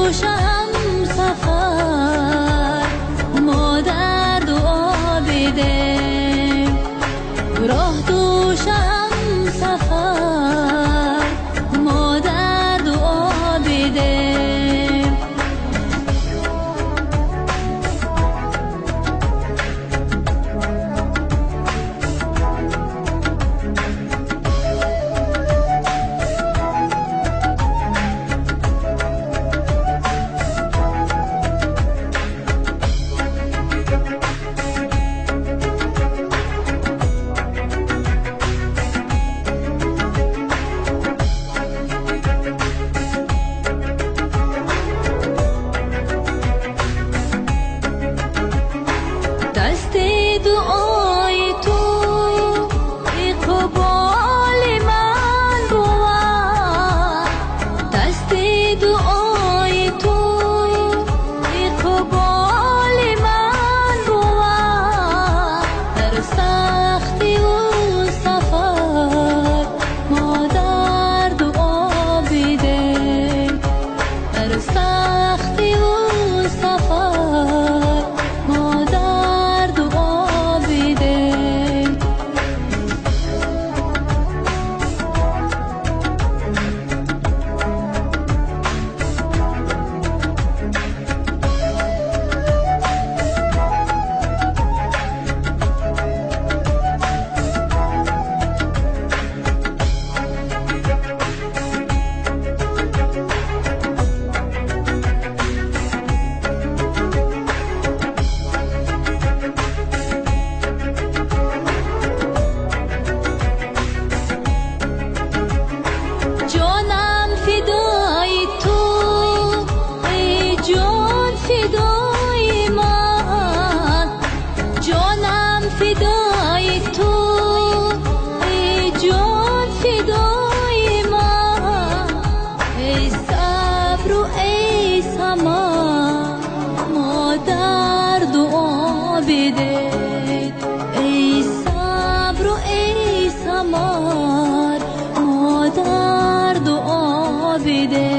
دوشم سفر، ما در دعا بیدیم. راه دوشم سفر، ما در دعا بیدیم. دست دعای تو اقبال من بود، دست دعای تو اقبال من بود. در سختی و سفر ما در دعا بیدیم. در سختی و سفر ما در دعا بیدیم. جانم فدای تو ای جان فدای من، جانم فدای تو ای جان فدای من. ای صبر و ای سمر ما در دعا بیدیم. ای صبر و ای سمر ما در دعا بیدیم.